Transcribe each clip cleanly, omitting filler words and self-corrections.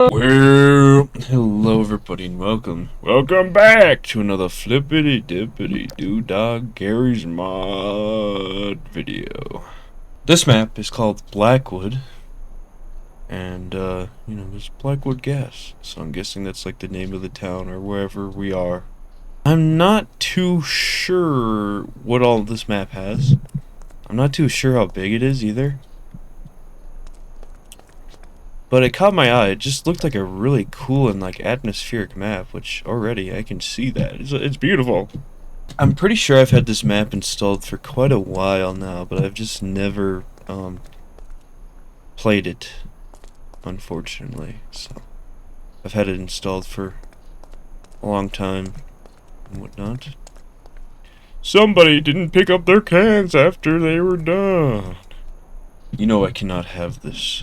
Well, hello everybody and welcome back to another flippity dippity doo-dog Gary's mod video. This map is called Blackwood, and there's Blackwood gas, so I'm guessing that's like the name of the town or wherever we are. I'm not too sure what all this map has. I'm not too sure how big it is either. But it caught my eye. It just looked like a really cool and like atmospheric map, which already I can see that. It's beautiful. I'm pretty sure I've had this map installed for quite a while now, but I've just never played it, unfortunately. So I've had it installed for a long time and whatnot. Somebody didn't pick up their cans after they were done. You know I cannot have this.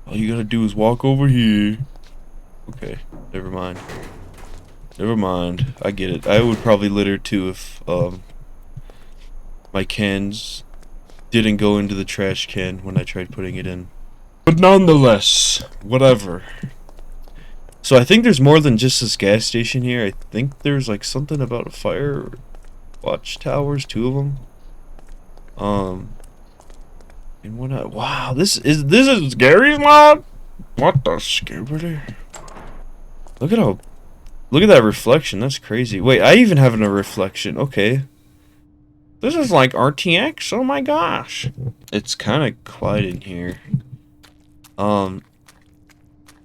All you gotta do is walk over here. Okay, never mind. Never mind. I get it. I would probably litter too if my cans didn't go into the trash can when I tried putting it in. But nonetheless, whatever. So I think there's more than just this gas station here. I think there's like something about a fire watchtowers, 2 of them. And what? Wow, this is Gary's mod. What the skibbity? Look at that reflection. That's crazy. Wait, I even have a reflection. Okay, this is like RTX. Oh my gosh, it's kind of quiet in here. Floor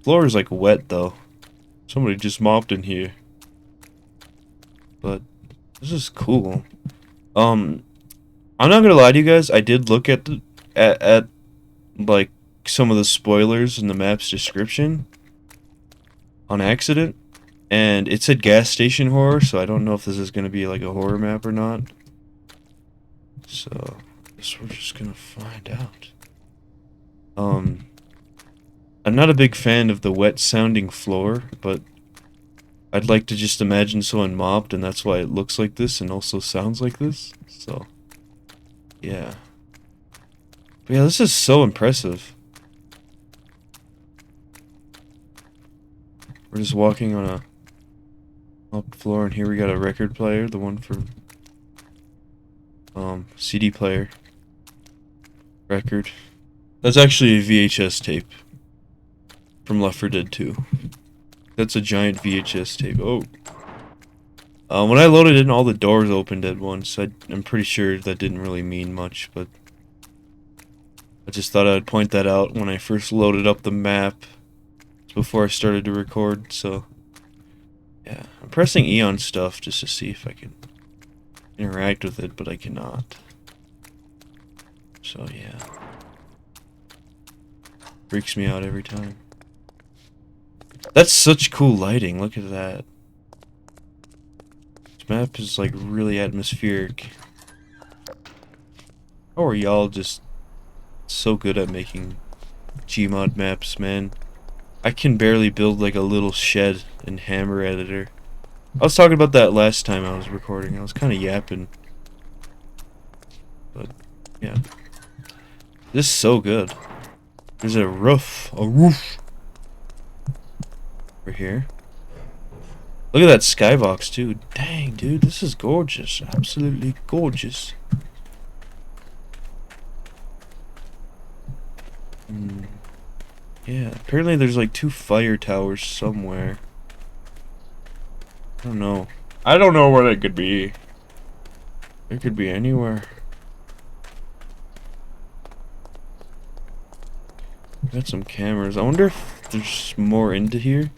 is like wet though. Somebody just mopped in here. But this is cool. I'm not gonna lie to you guys. I did look at like some of the spoilers in the map's description on accident, and it said gas station horror, so I don't know if this is gonna be like a horror map or not. So I guess we're just gonna find out. I'm not a big fan of the wet sounding floor, but I'd like to just imagine someone mopped, and that's why it looks like this and also sounds like this. So yeah. But yeah, this is so impressive. We're just walking on a up floor, and here we got a record player, the one for CD player. Record. That's actually a VHS tape from Left 4 Dead 2. That's a giant VHS tape. Oh. When I loaded in, all the doors opened at once. I'm pretty sure that didn't really mean much, but I just thought I'd point that out when I first loaded up the map before I started to record. So yeah, I'm pressing E on stuff just to see if I can interact with it, but I cannot. So yeah, freaks me out every time. That's such cool lighting. Look at that. This map is like really atmospheric. How are y'all just so good at making Gmod maps, man? I can barely build like a little shed in Hammer Editor. I was talking about that last time I was recording. I was kind of yapping. But yeah. This is so good. There's a roof. A roof. Over here. Look at that skybox too. Dang, dude, this is gorgeous. Absolutely gorgeous. Yeah, apparently there's like 2 fire towers somewhere. I don't know. I don't know where they could be. They could be anywhere. Got some cameras. I wonder if there's more into here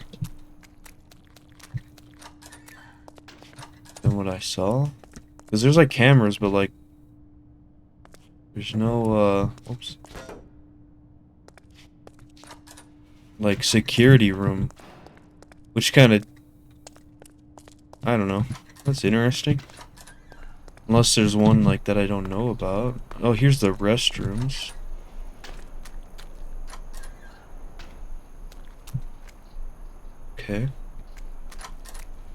than what I saw. Because there's like cameras, but like there's no oops. Like security room, which kind of, I don't know, that's interesting. Unless there's one like that I don't know about. Oh, here's the restrooms. Okay,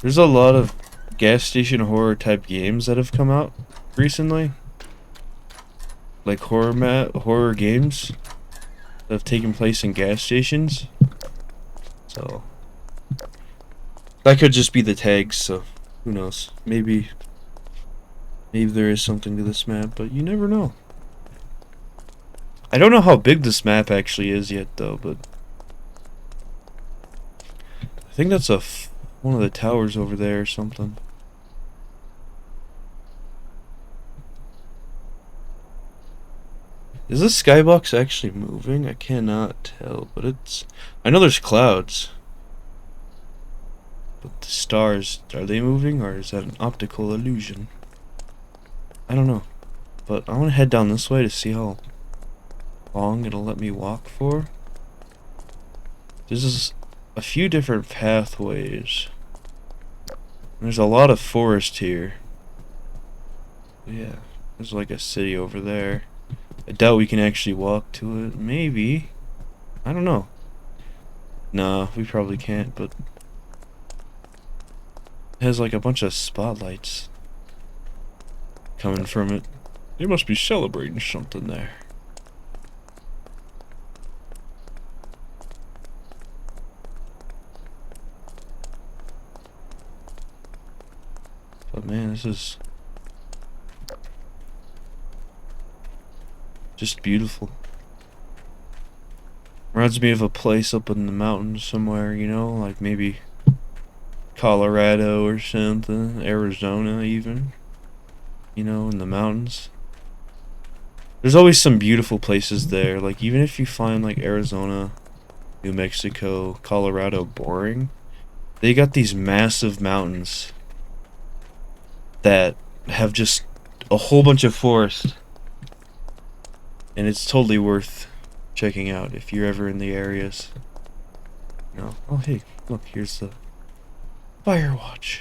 there's a lot of gas station horror type games that have come out recently, like horror games that have taken place in gas stations. So that could just be the tags, so who knows? Maybe there is something to this map, but you never know. I don't know how big this map actually is yet though, but I think that's one of the towers over there or something. Is this skybox actually moving? I cannot tell, but it's... I know there's clouds. But the stars, are they moving, or is that an optical illusion? I don't know. But I want to head down this way to see how long it'll let me walk for. There's a few different pathways. There's a lot of forest here. Yeah, there's like a city over there. I doubt we can actually walk to it. Maybe. I don't know. Nah, we probably can't, but it has like a bunch of spotlights coming from it. They must be celebrating something there. But man, this is just beautiful. Reminds me of a place up in the mountains somewhere, you know, like maybe Colorado or something, Arizona even, you know, in the mountains. There's always some beautiful places there, like even if you find like Arizona, New Mexico, Colorado boring, they got these massive mountains that have just a whole bunch of forest. And it's totally worth checking out if you're ever in the areas. No. Oh, hey, look, here's the Firewatch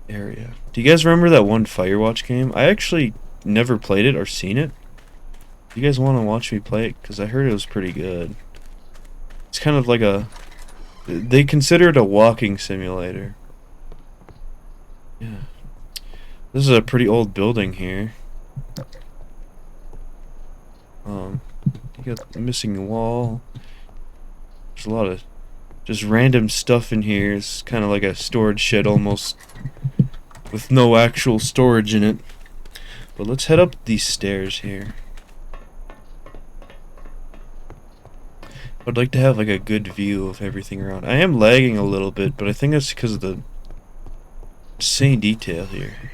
area. Do you guys remember that one Firewatch game? I actually never played it or seen it. Do you guys want to watch me play it? Because I heard it was pretty good. It's kind of like a... They consider it a walking simulator. Yeah. This is a pretty old building here. You got the missing wall. There's a lot of just random stuff in here. It's kind of like a storage shed almost, with no actual storage in it. But let's head up these stairs here. I'd like to have like a good view of everything around. I am lagging a little bit, but I think that's because of the insane detail here.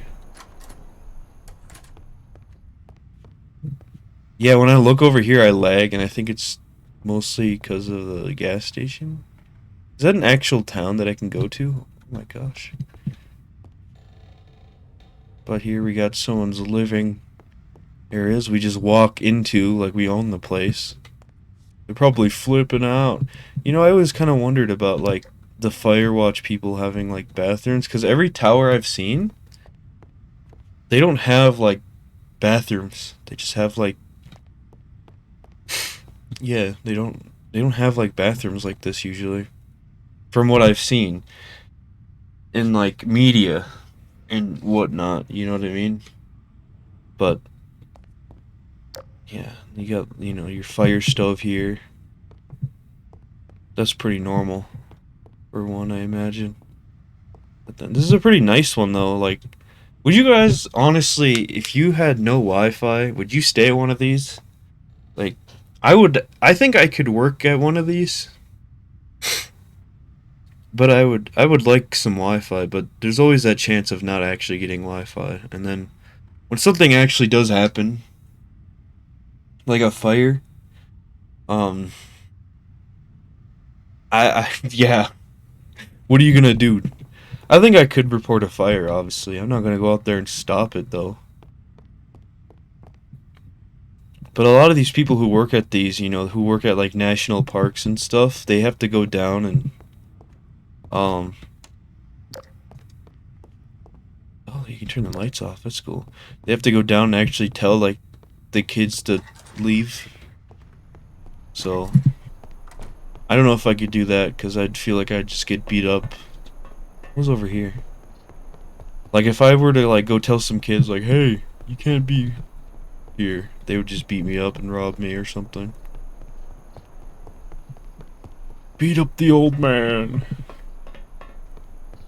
Yeah, when I look over here, I lag, and I think it's mostly because of the gas station. Is that an actual town that I can go to? Oh my gosh. But here we got someone's living areas we just walk into like we own the place. They're probably flipping out. You know, I always kind of wondered about like the Firewatch people having like bathrooms, because every tower I've seen, they don't have like bathrooms. They just have like... Yeah, they don't have like bathrooms like this usually, from what I've seen in like media and whatnot, you know what I mean? But yeah, you got, you know, your fire stove here. That's pretty normal for one, I imagine. But then this is a pretty nice one though. Like, would you guys honestly, if you had no Wi-Fi, would you stay at one of these? Like, I think I could work at one of these. But I would like some Wi-Fi, but there's always that chance of not actually getting Wi-Fi. And then when something actually does happen, like a fire, yeah. What are you gonna do? I think I could report a fire, obviously. I'm not gonna go out there and stop it though. But a lot of these people who work at these, you know, who work at like national parks and stuff, they have to go down and oh, you can turn the lights off. That's cool. They have to go down and actually tell like the kids to leave. So I don't know if I could do that, because I'd feel like I'd just get beat up. What's over here? Like if I were to like go tell some kids like, hey, you can't be here, they would just beat me up and rob me or something. Beat up the old man.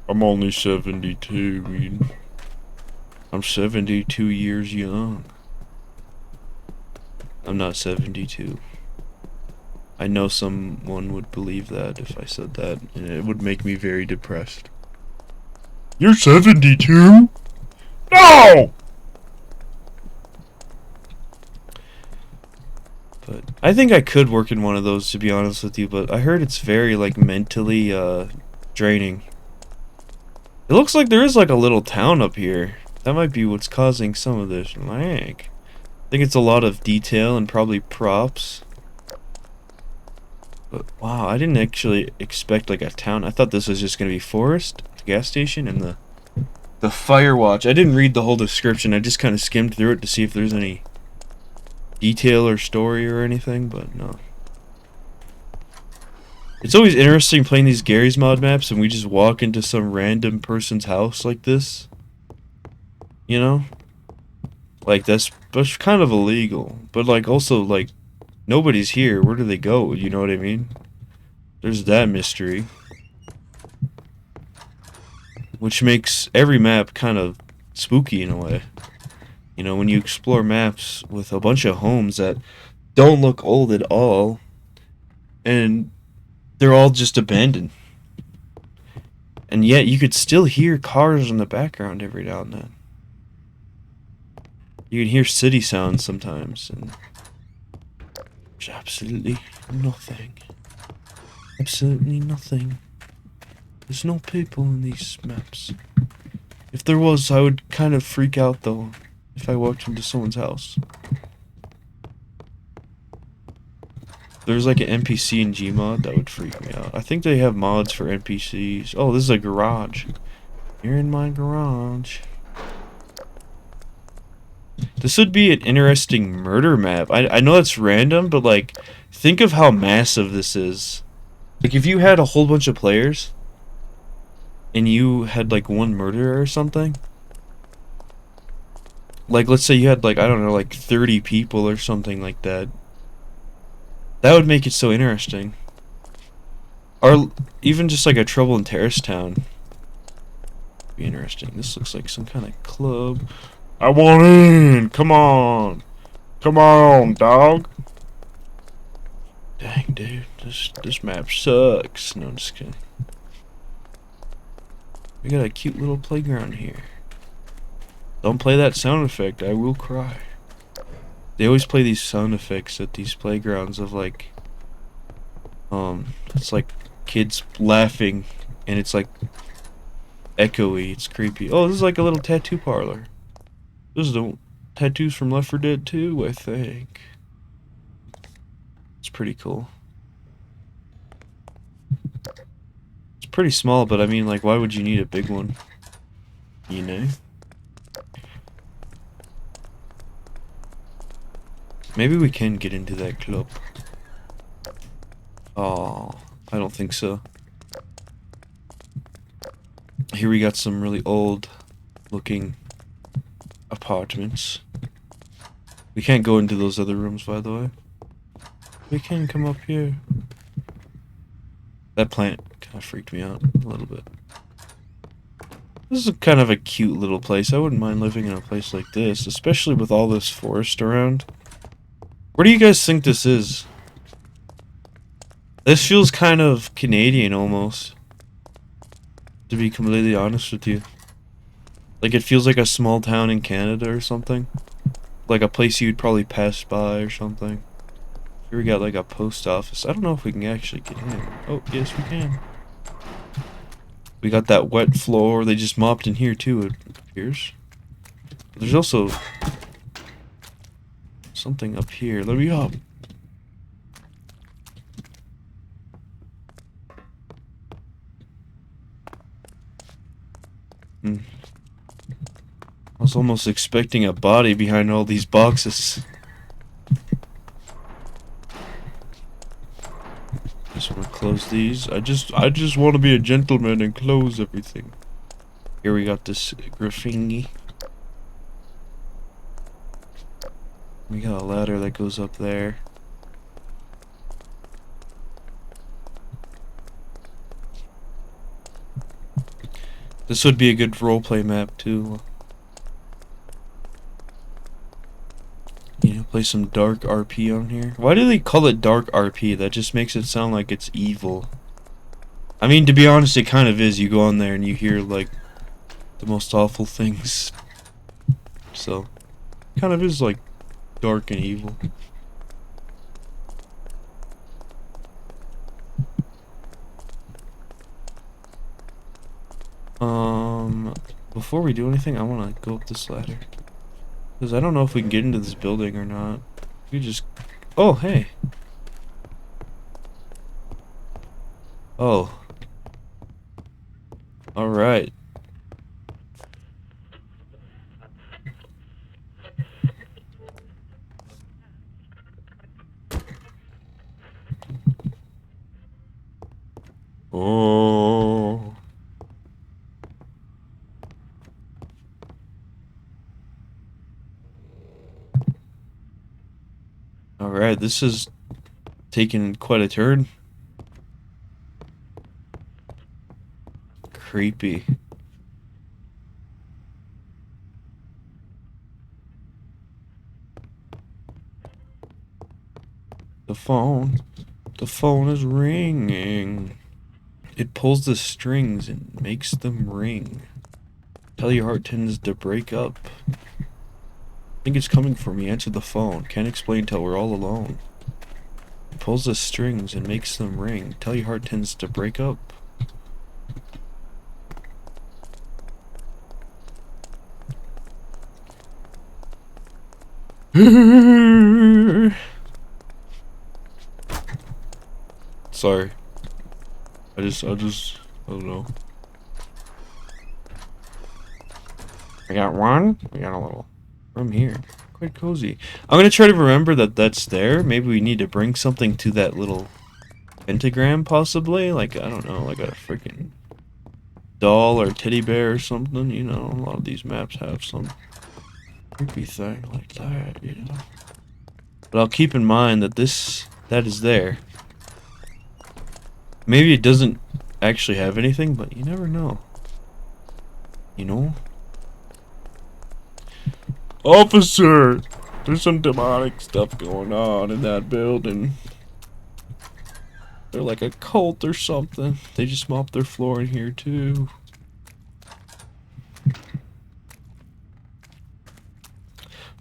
I'm only 72, man. I'm 72 years young. I'm not 72. I know someone would believe that if I said that, and it would make me very depressed. You're 72? No! But I think I could work in one of those, to be honest with you, but I heard it's very, like, mentally, draining. It looks like there is, like, a little town up here. That might be what's causing some of this lag. I think it's a lot of detail and probably props. But, wow, I didn't actually expect, like, a town. I thought this was just gonna be forest, the gas station, and the fire watch. I didn't read the whole description. I just kind of skimmed through it to see if there's any detail or story or anything, but no. It's always interesting playing these Garry's Mod maps and we just walk into some random person's house like this. You know? Like, that's kind of illegal. But, like, also, like, nobody's here. Where do they go? You know what I mean? There's that mystery. Which makes every map kind of spooky in a way. You know, when you explore maps with a bunch of homes that don't look old at all, and they're all just abandoned. And yet you could still hear cars in the background every now and then. You can hear city sounds sometimes, and there's absolutely nothing. Absolutely nothing. There's no people in these maps. If there was, I would kind of freak out though, if I walked into someone's house. If there's like an NPC in Gmod, that would freak me out. I think they have mods for NPCs. Oh, this is a garage. You're in my garage. This would be an interesting murder map. I know it's random, but like, think of how massive this is. Like, if you had a whole bunch of players, and you had like one murderer or something. Like, let's say you had like, I don't know, like 30 people or something like that. That would make it so interesting. Or even just like a Trouble in Terrace Town. Be interesting. This looks like some kind of club. I want in! Come on! Come on, dog! Dang, dude. This map sucks. No, I'm just kidding. We got a cute little playground here. Don't play that sound effect. I will cry. They always play these sound effects at these playgrounds of like... It's like kids laughing. And it's like... echoey. It's creepy. Oh, this is like a little tattoo parlor. This is the tattoos from Left 4 Dead 2, I think. It's pretty cool. It's pretty small, but I mean, like, why would you need a big one? You know? Maybe we can get into that club. Oh, I don't think so. Here we got some really old looking apartments. We can't go into those other rooms, by the way. We can come up here. That plant kind of freaked me out a little bit. This is kind of a cute little place. I wouldn't mind living in a place like this, especially with all this forest around. Where do you guys think this is? This feels kind of Canadian almost. To be completely honest with you. Like, it feels like a small town in Canada or something. Like a place you'd probably pass by or something. Here we got like a post office. I don't know if we can actually get in. Oh, yes we can. We got that wet floor. They just mopped in here too, it appears. There's also something up here. Let me up. I was almost expecting a body behind all these boxes. Just want to close these. I just want to be a gentleman and close everything. Here we got this graffiti. We got a ladder that goes up there. This would be a good roleplay map too. You know, play some dark RP on here. Why do they call it dark RP? That just makes it sound like it's evil. I mean, to be honest, it kind of is. You go on there and you hear like the most awful things. So, it kind of is like dark and evil. Before we do anything, I want to go up this ladder. Because I don't know if we can get into this building or not. We just... Oh, hey. Oh. Alright. Oh. Alright, this is taking quite a turn. Creepy. The phone is ringing. It pulls the strings and makes them ring. Tell your heart tends to break up. I think it's coming for me. Answer the phone. Can't explain till we're all alone. It pulls the strings and makes them ring. Tell your heart tends to break up. Sorry. I don't know. I got one. We got a little room here. Quite cozy. I'm gonna try to remember that that's there. Maybe we need to bring something to that little pentagram, possibly. Like, I don't know, like a freaking doll or teddy bear or something. You know, a lot of these maps have some creepy thing like that, you know. But I'll keep in mind that that is there. Maybe it doesn't actually have anything, but you never know. You know? Officer! There's some demonic stuff going on in that building. They're like a cult or something. They just mopped their floor in here too.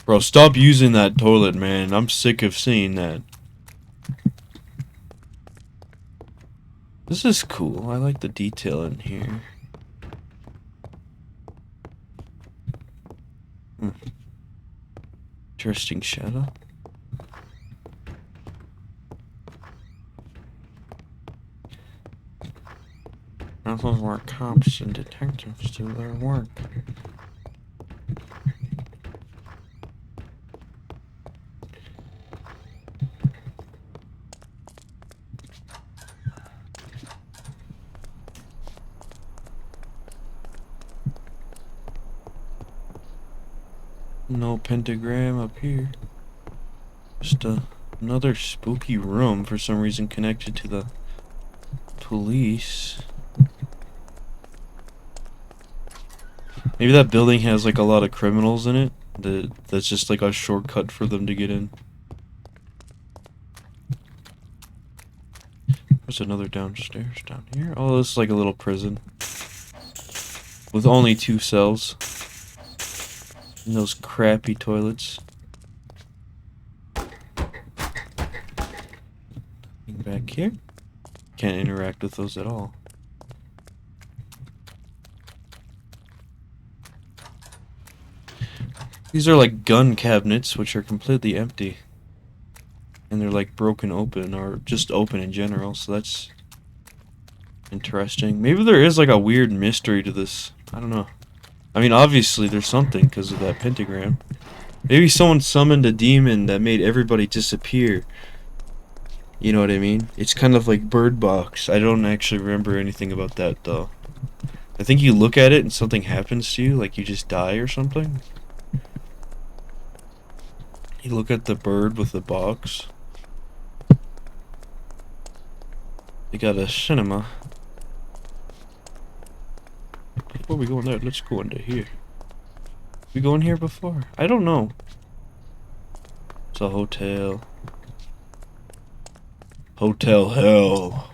Bro, stop using that toilet, man. I'm sick of seeing that. This is cool. I like the detail in here. Interesting shadow. That's where cops and detectives do their work. No pentagram up here. Just another spooky room for some reason connected to the police. Maybe that building has like a lot of criminals in it. That's just like a shortcut for them to get in. There's another downstairs down here. Oh, this is like a little prison. With only 2 cells. And those crappy toilets. Back here. Can't interact with those at all. These are like gun cabinets, which are completely empty. And they're like broken open, or just open in general, so that's interesting. Maybe there is like a weird mystery to this. I don't know. I mean, obviously there's something because of that pentagram. Maybe someone summoned a demon that made everybody disappear. You know what I mean? It's kind of like Bird Box. I don't actually remember anything about that, though. I think you look at it and something happens to you, like you just die or something. You look at the bird with the box. They got a cinema. Before we go in there, let's go into here. We go in here before? I don't know. It's a hotel. Hotel hell.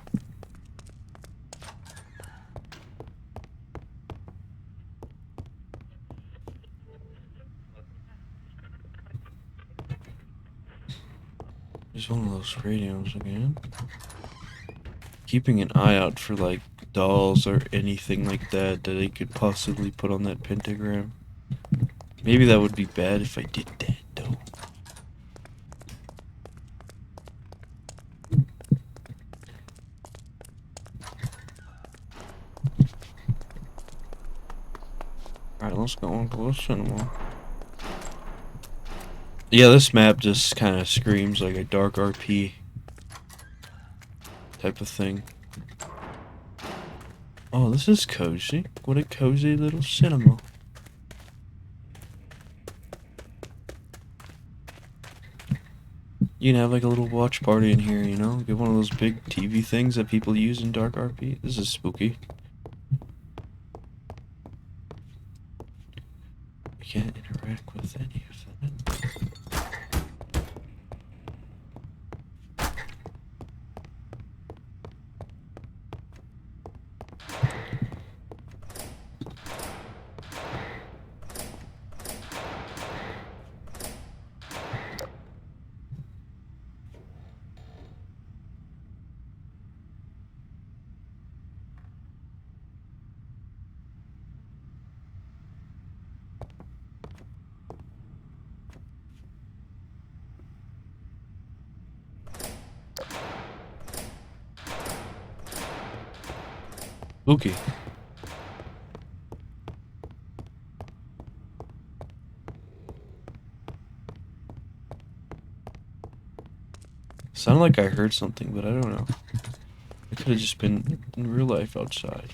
There's one of those radios again. Keeping an eye out for like dolls or anything like that that I could possibly put on that pentagram. Maybe that would be bad if I did that though. Alright, let's go on to the cinema. Yeah, this map just kind of screams like a dark RP type of thing. Oh, this is cozy. What a cozy little cinema. You can have like a little watch party in here, you know? Get one of those big TV things that people use in dark RP. This is spooky. I can't interact with any of that. Spooky. Sounded like I heard something, but I don't know. It could have just been in real life outside.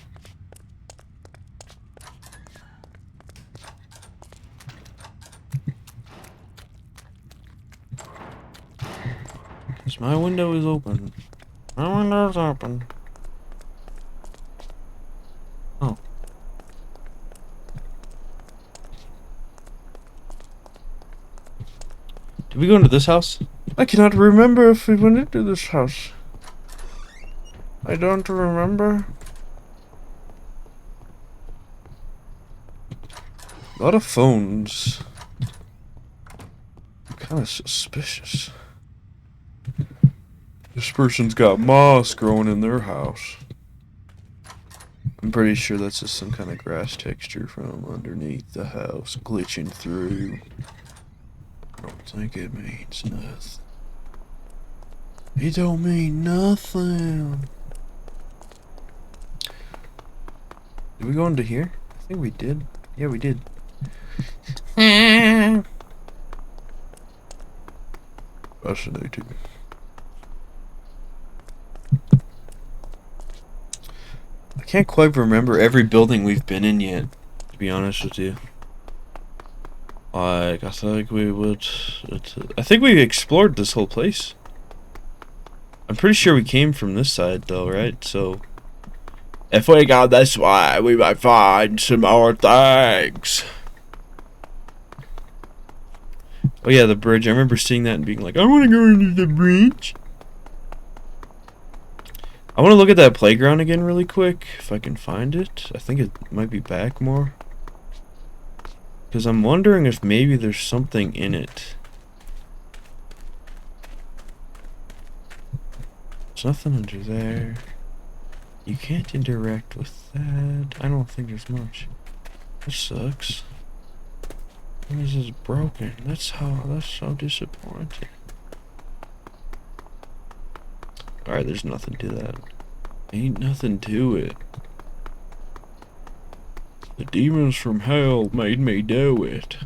Because my window is open. My window is open. Oh. Did we go into this house? I cannot remember if we went into this house. I don't remember. A lot of phones. I'm kind of suspicious. This person's got moss growing in their house. I'm pretty sure that's just some kind of grass texture from underneath the house glitching through. I don't think it means nothing. It don't mean nothing. Did we go into here? I think we did. Yeah, we did. Fascinating. I can't quite remember every building we've been in yet, to be honest with you. Like, I think we would... I think we explored this whole place. I'm pretty sure we came from this side, though, right? So, if we go this way, we might find some more things. Oh yeah, the bridge. I remember seeing that and being like, I want to go into the bridge. I want to look at that playground again really quick, if I can find it. I think it might be back more. Because I'm wondering if maybe there's something in it. There's nothing under there. You can't interact with that. I don't think there's much. This sucks. This is broken. That's so disappointing. Alright, there's nothing to that. Ain't nothing to it. The demons from hell made me do it.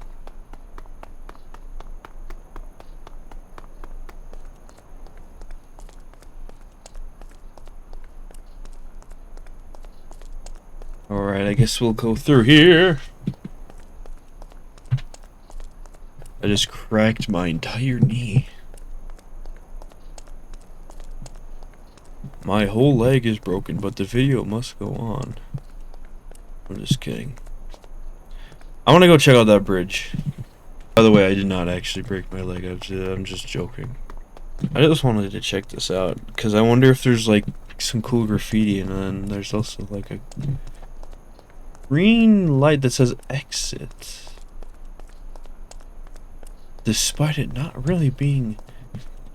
Alright, I guess we'll go through here. I just cracked my entire knee. My whole leg is broken, but the video must go on. I'm just kidding. I want to go check out that bridge. By the way, I did not actually break my leg. I'm just joking. I just wanted to check this out because I wonder if there's like some cool graffiti, and then there's also like a green light that says exit. Despite it not really being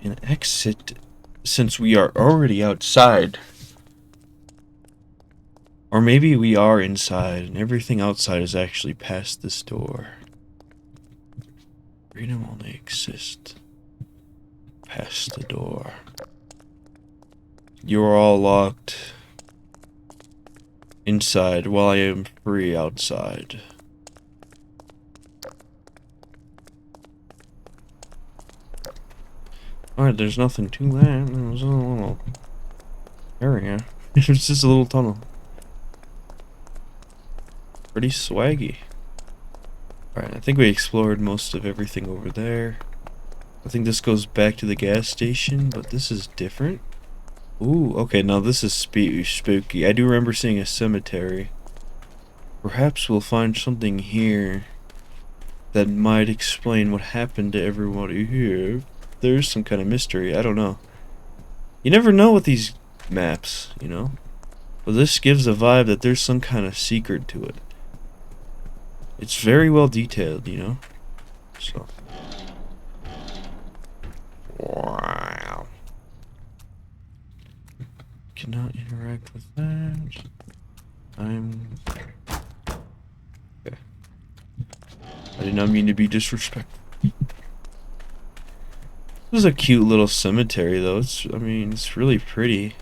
an exit, since we are already outside. Or maybe we are inside and everything outside is actually past this door. Freedom only exists past the door. You are all locked inside while I am free outside. Alright, there's nothing to that. There's a little area. It's just a little tunnel. Pretty swaggy. Alright, I think we explored most of everything over there. I think this goes back to the gas station, but this is different. Ooh, okay, now this is spooky. I do remember seeing a cemetery. Perhaps we'll find something here that might explain what happened to everybody here. There's some kind of mystery, I don't know. You never know with these maps, you know? But this gives a vibe that there's some kind of secret to it. It's very well detailed, you know? So. Wow. Cannot interact with that. Okay. I did not mean to be disrespectful. This is a cute little cemetery, though. I mean, it's really pretty.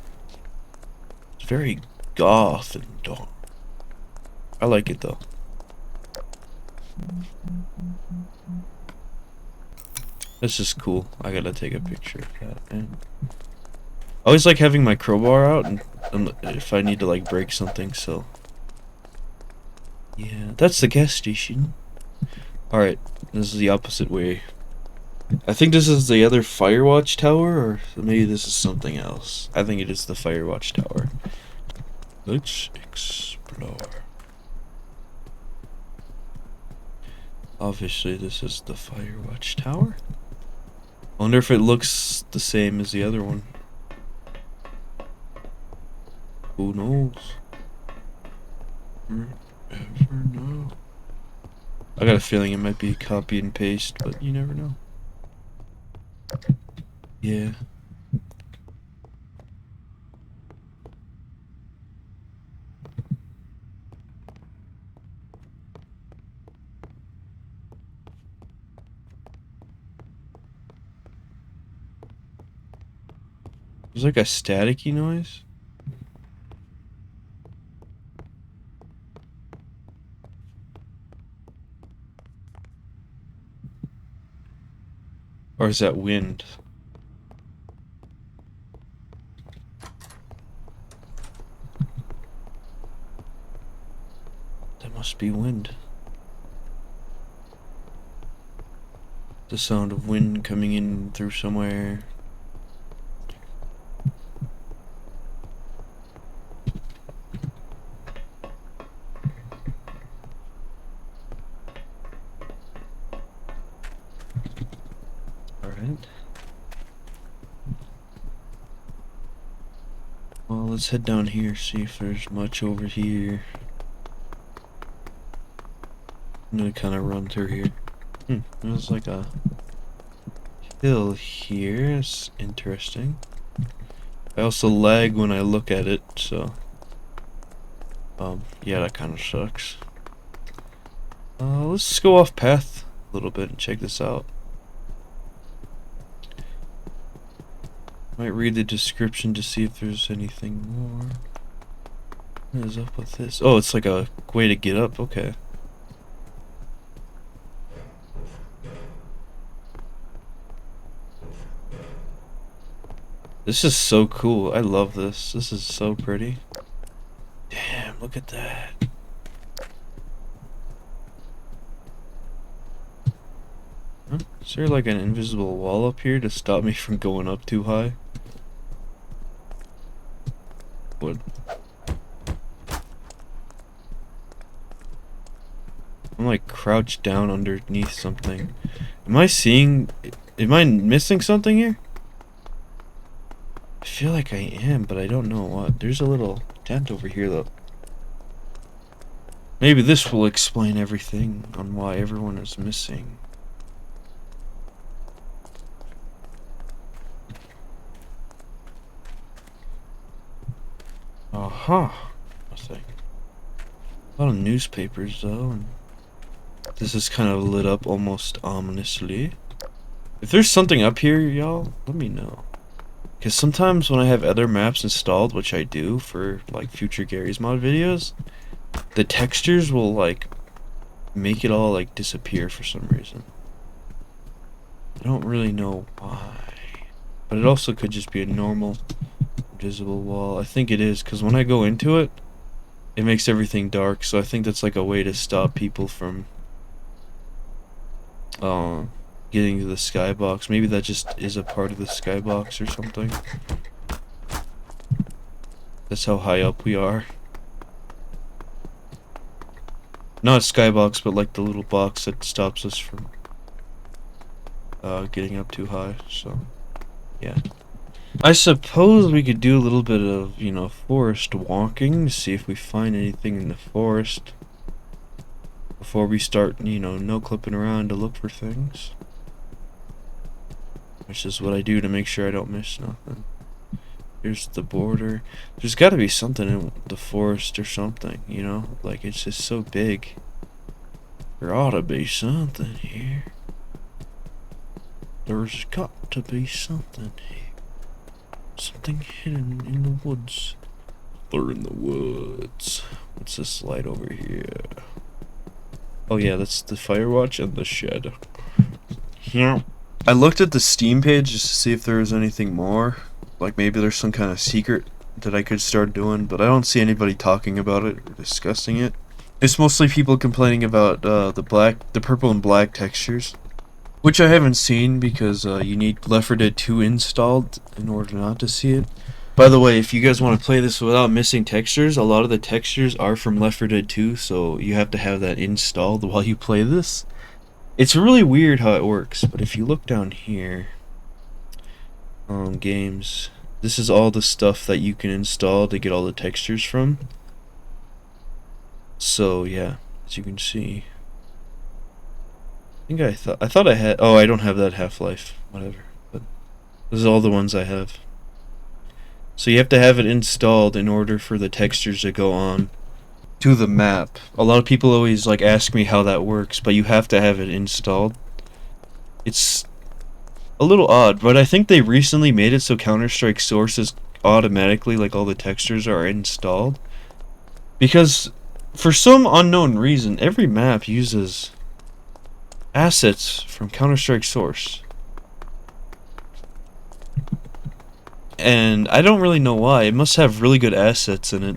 It's very goth and dark. I like it, though. This is cool. I gotta take a picture of that, man. I always like having my crowbar out and if I need to like break something, so yeah, that's the gas station. Alright, this is the opposite way. I think this is the other Firewatch Tower, or maybe this is something else. I think it is the Firewatch Tower. Let's explore. Obviously, this is the Firewatch Tower. I wonder if it looks the same as the other one. Who knows? Never know. I got a feeling it might be copy and paste, but you never know. Yeah. There's like a staticky noise. Or is that wind? That must be wind. The sound of wind coming in through somewhere. Well, let's head down here, see if there's much over here. I'm gonna kind of run through here. There's like a hill here. It's interesting. I also lag when I look at it, so yeah, that kind of sucks. Let's go off path a little bit and check this out. Might read the description to see if there's anything more. What is up with this? Oh, it's like a way to get up. Okay. This is so cool. I love this. This is so pretty. Damn, look at that. Huh? Is there like an invisible wall up here to stop me from going up too high? What? I'm like crouched down underneath something. Am I missing something here? I feel like I am, but I don't know what. There's a little tent over here though. Maybe this will explain everything on why everyone is missing. Aha. Nothing. A lot of newspapers though, and this is kind of lit up almost ominously. If there's something up here, y'all, let me know. Because sometimes when I have other maps installed, which I do for like future Garry's Mod videos, the textures will like make it all like disappear for some reason. I don't really know why. But it also could just be a normal invisible wall. I think it is, because when I go into it, it makes everything dark, so I think that's like a way to stop people from getting to the skybox. Maybe that just is a part of the skybox or something. That's how high up we are. Not skybox, but like the little box that stops us from getting up too high, so yeah. I suppose we could do a little bit of, you know, forest walking to see if we find anything in the forest before we start, you know, no-clipping around to look for things. Which is what I do to make sure I don't miss nothing. Here's the border. There's gotta be something in the forest or something, you know? Like, it's just so big. There ought to be something here. There's got to be something here. Something hidden in the woods. They're in the woods. What's this light over here? Oh yeah, that's the Firewatch and the shed. Yeah. I looked at the Steam page just to see if there was anything more. Like maybe there's some kind of secret that I could start doing, but I don't see anybody talking about it or discussing it. It's mostly people complaining about the purple and black textures. Which I haven't seen because you need Left 4 Dead 2 installed in order not to see it. By the way, if you guys want to play this without missing textures, a lot of the textures are from Left 4 Dead 2, so you have to have that installed while you play this. It's really weird how it works, but if you look down here, games, this is all the stuff that you can install to get all the textures from. So yeah, as you can see. I thought I had. Oh, I don't have that Half-Life. Whatever. But this is all the ones I have. So you have to have it installed in order for the textures to go on to the map. A lot of people always like ask me how that works, but you have to have it installed. It's a little odd, but I think they recently made it so Counter-Strike sources automatically, like all the textures are installed. Because for some unknown reason, every map uses assets from Counter-Strike Source. And I don't really know why. It must have really good assets in it.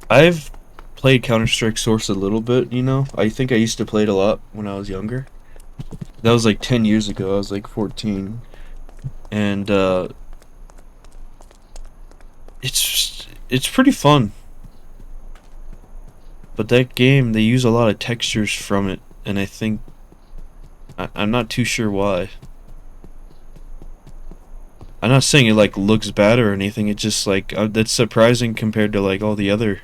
I've played Counter-Strike Source a little bit, you know. I think I used to play it a lot when I was younger. That was like 10 years ago. I was like 14. And it's pretty fun. But that game, they use a lot of textures from it, and I think I'm not too sure why. I'm not saying it like looks bad or anything. It's just like that's surprising compared to like all the other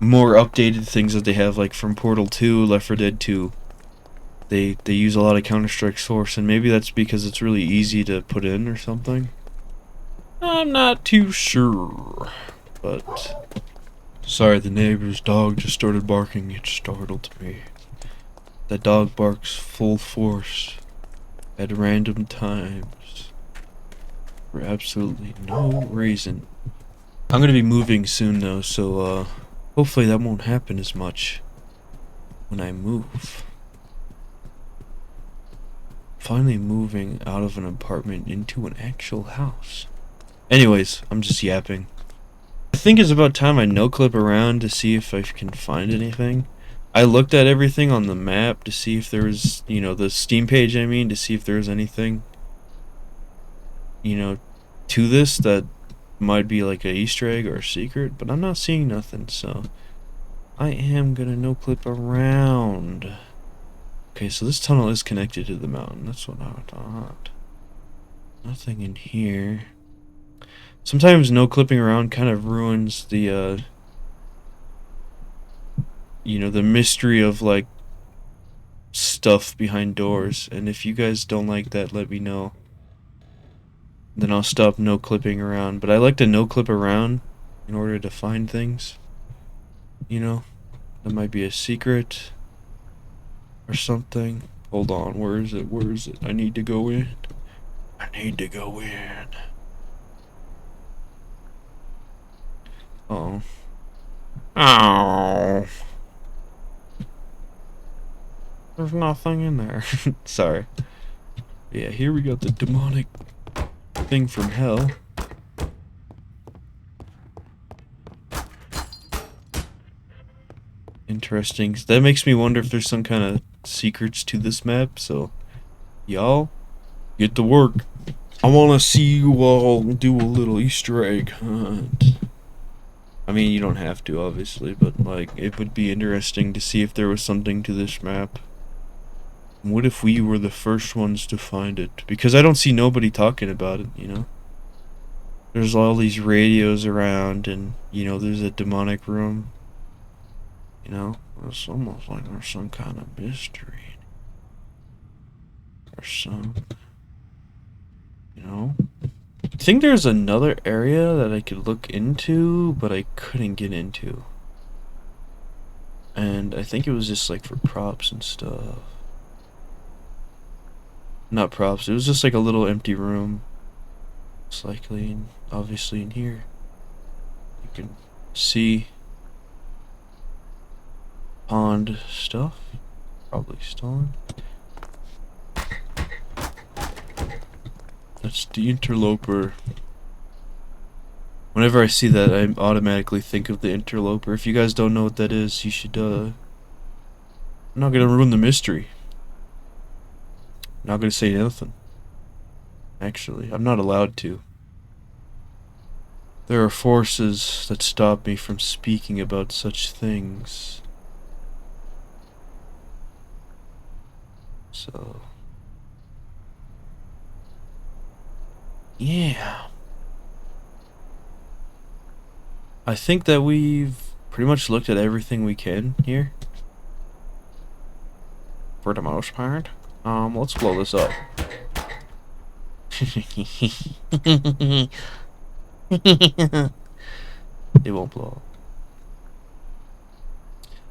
more updated things that they have, like from Portal 2, Left 4 Dead 2. They use a lot of Counter-Strike Source, and maybe that's because it's really easy to put in or something. I'm not too sure, but. Sorry, the neighbor's dog just started barking. It startled me. That dog barks full force at random times for absolutely no reason. I'm gonna be moving soon though, so hopefully that won't happen as much when I move. Finally moving out of an apartment into an actual house. Anyways, I'm just yapping. I think it's about time I no-clip around to see if I can find anything. I looked at everything on the map to see if there was, you know, the Steam page, I mean, to see if there was anything, you know, to this that might be like a Easter egg or a secret, but I'm not seeing nothing, so I am gonna no-clip around. Okay, so this tunnel is connected to the mountain. That's what I thought. Nothing in here. Sometimes no-clipping around kind of ruins the, you know, the mystery of, like, stuff behind doors. And if you guys don't like that, let me know. Then I'll stop no-clipping around. But I like to no-clip around in order to find things. You know? That might be a secret. Or something. Hold on, where is it? Where is it? I need to go in. I need to go in. Uh-oh. Oh. There's nothing in there. Sorry. Yeah, here we got the demonic thing from hell. Interesting. That makes me wonder if there's some kind of secrets to this map, so y'all get to work. I want to see you all do a little Easter egg hunt. I mean, you don't have to, obviously, but, like, it would be interesting to see if there was something to this map. What if we were the first ones to find it? Because I don't see nobody talking about it, you know? There's all these radios around, and, you know, there's a demonic room. You know? It's almost like there's some kind of mystery. Or some... You know? I think there's another area that I could look into, but I couldn't get into. And I think it was just like for props and stuff. Not props, it was just like a little empty room. It's likely, obviously in here. You can see pond stuff. Probably stolen. That's the interloper. Whenever I see that, I automatically think of the interloper. If you guys don't know what that is, you should, I'm not gonna ruin the mystery. I'm not gonna say nothing. Actually, I'm not allowed to. There are forces that stop me from speaking about such things. So... yeah. I think that we've pretty much looked at everything we can here. For the most part. Let's blow this up. It won't blow up.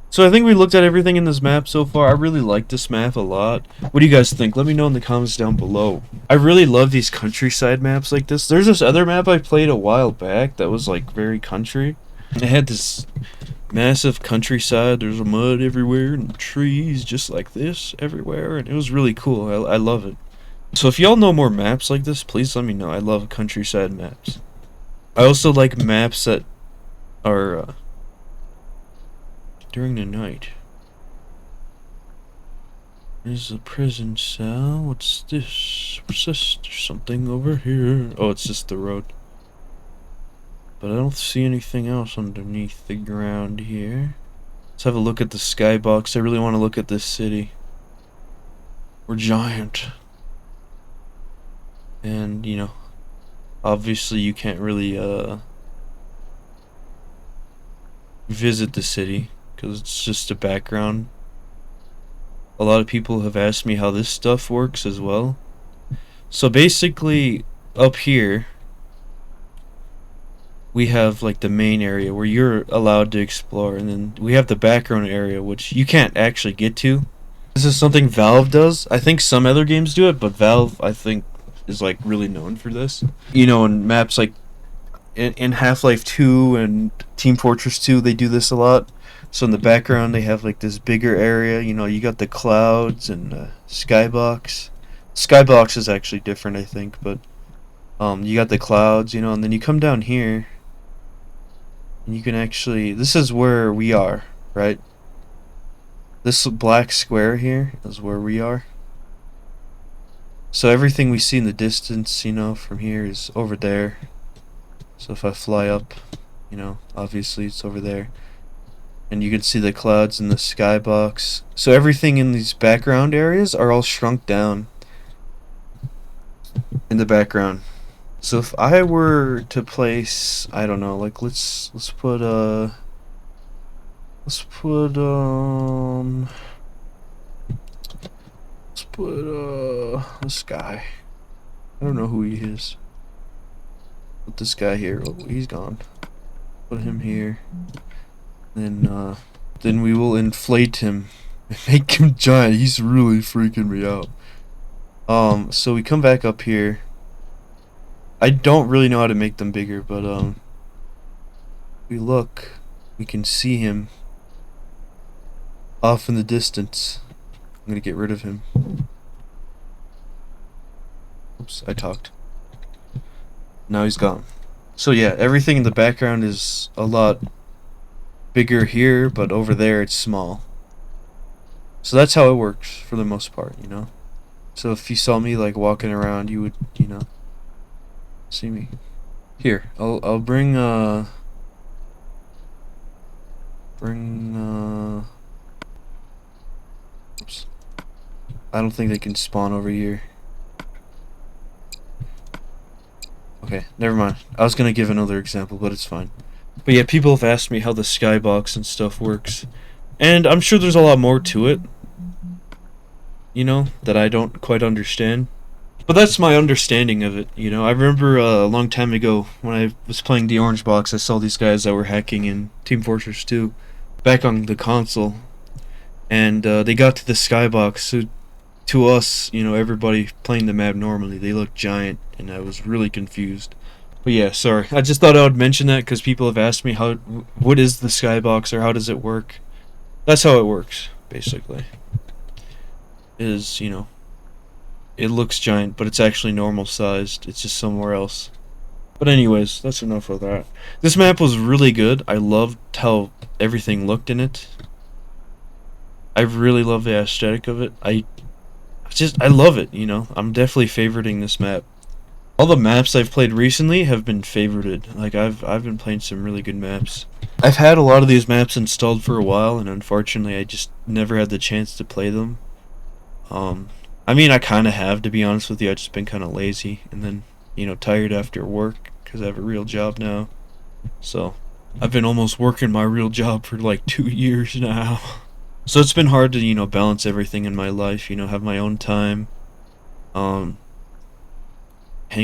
So I think we looked at everything in this map so far. I really like this map a lot. What do you guys think? Let me know in the comments down below. I really love these countryside maps like this. There's this other map I played a while back that was like very country. It had this massive countryside. There's mud everywhere and trees just like this everywhere. And it was really cool. I love it. So if y'all know more maps like this, please let me know. I love countryside maps. I also like maps that are... during the night. There's a prison cell. What's this? What's this? There's something over here. Oh, it's just the road. But I don't see anything else underneath the ground here. Let's have a look at the skybox. I really want to look at this city. We're giant. And, you know, obviously you can't really, visit the city, because it's just a background. A lot of people have asked me how this stuff works as well. So basically, up here, we have like the main area where you're allowed to explore, and then we have the background area which you can't actually get to. This is something Valve does. I think some other games do it, but Valve, I think, is like really known for this. You know, in maps like in Half-Life 2 and Team Fortress 2, they do this a lot. So in the background, they have like this bigger area. You know, you got the clouds and skybox. Skybox is actually different, I think, but you got the clouds, you know, and then you come down here, and you can actually. This is where we are, right? This black square here is where we are. So everything we see in the distance, you know, from here is over there. So if I fly up, you know, obviously it's over there. and you can see the clouds in the skybox. So everything in these background areas are all shrunk down in the background. So if I were to place, I don't know, like let's put let's put this guy. I don't know who he is. Put this guy here. Oh, he's gone. Put him here. Then we will inflate him and make him giant. He's really freaking me out. So we come back up here. I don't really know how to make them bigger, but we look, we can see him off in the distance. I'm gonna get rid of him. Oops, I talked. Now he's gone. So yeah, everything in the background is a lot bigger here, but over there it's small. So that's how it works for the most part, you know. So if you saw me like walking around, you would, you know, see me. Here, I'll bring oops. I don't think they can spawn over here. Okay, never mind. I was gonna give another example, but it's fine. But yeah, people have asked me how the skybox and stuff works. And I'm sure there's a lot more to it, you know, that I don't quite understand. But that's my understanding of it, you know. I remember a long time ago when I was playing the Orange Box, I saw these guys that were hacking in Team Fortress 2 back on the console. And they got to the skybox, so to us, you know, everybody playing the map normally, they look giant, and I was really confused. But yeah, sorry. I just thought I would mention that because people have asked me what is the skybox or how does it work. That's how it works, basically. Is, you know, it looks giant, but it's actually normal sized. It's just somewhere else. But anyways, that's enough of that. This map was really good. I loved how everything looked in it. I really love the aesthetic of it. I love it, you know. I'm definitely favoriting this map. All the maps I've played recently have been favorited. Like I've been playing some really good maps. I've had a lot of these maps installed for a while, and unfortunately I just never had the chance to play them. I mean, I kind of have, to be honest with you. I've just been kind of lazy, and then, you know, tired after work because I have a real job now. So I've been almost working my real job for like 2 years now. So it's been hard to, you know, balance everything in my life, you know, have my own time, hang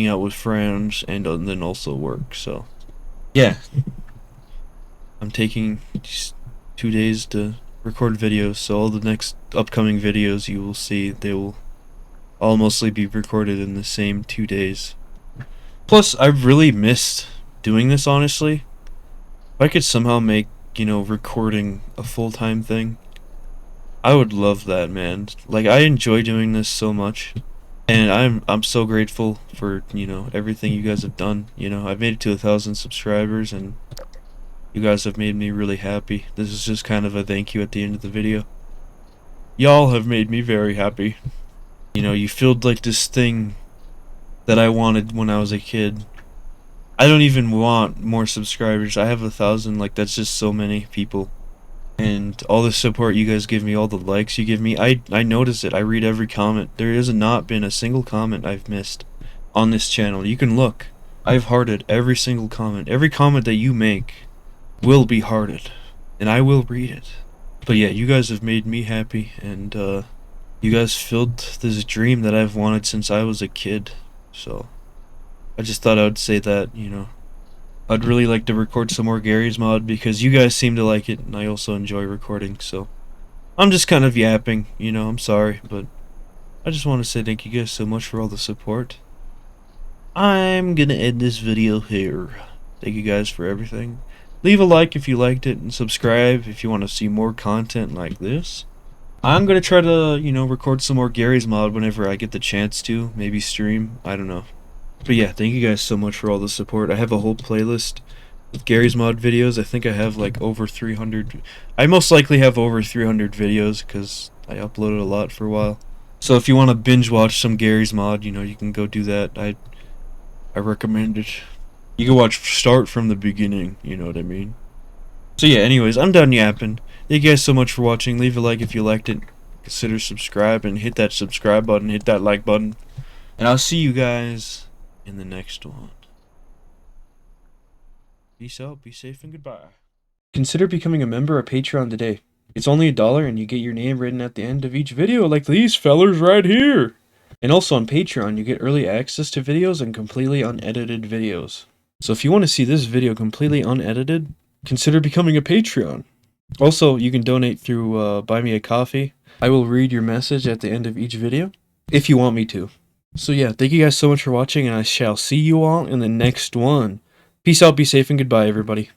out with friends, and then also work. So yeah, I'm taking just 2 days to record videos, so all the next upcoming videos you will see, they will all mostly be recorded in the same 2 days. Plus, I've really missed doing this, honestly. If I could somehow make, you know, recording a full-time thing, I would love that, man. Like, I enjoy doing this so much, and I'm so grateful for, you know, everything you guys have done. You know, I've made it to 1,000 subscribers, and you guys have made me really happy. This is just kind of a thank you at the end of the video. Y'all have made me very happy. You know, you filled like this thing that I wanted when I was a kid. I don't even want more subscribers. I have 1,000, like that's just so many people. And all the support you guys give me, all the likes you give me, I notice it. I read every comment. There has not been a single comment I've missed on this channel. You can look. I've hearted every single comment. Every comment that you make will be hearted, and I will read it. But yeah, you guys have made me happy, and you guys filled this dream that I've wanted since I was a kid. So I just thought I would say that, you know. I'd really like to record some more Gary's Mod because you guys seem to like it, and I also enjoy recording, so I'm just kind of yapping, you know. I'm sorry, but I just want to say thank you guys so much for all the support. I'm gonna end this video here. Thank you guys for everything. Leave a like if you liked it, and subscribe if you want to see more content like this. I'm gonna try to, you know, record some more Gary's Mod whenever I get the chance to. Maybe stream, I don't know. But yeah, thank you guys so much for all the support. I have a whole playlist with Gary's Mod videos. I think I have like over 300. I most likely have over 300 videos because I uploaded a lot for a while. So if you want to binge watch some Gary's Mod, you know, you can go do that. I recommend it. You can watch start from the beginning, you know what I mean? So So yeah, anyways, I'm done yapping. Thank you guys so much for watching. Leave a like if you liked it. Consider subscribe and hit that subscribe button, hit that like button. And I'll see you guys in the next one. Peace out, be safe, and goodbye. Consider becoming a member of Patreon today. It's only $1 and you get your name written at the end of each video like these fellers right here. And also on Patreon, you get early access to videos and completely unedited videos. So if you want to see this video completely unedited, consider becoming a Patreon. Also, you can donate through Buy Me a Coffee. I will read your message at the end of each video, if you want me to. So yeah, thank you guys so much for watching, and I shall see you all in the next one. Peace out, be safe, and goodbye, everybody.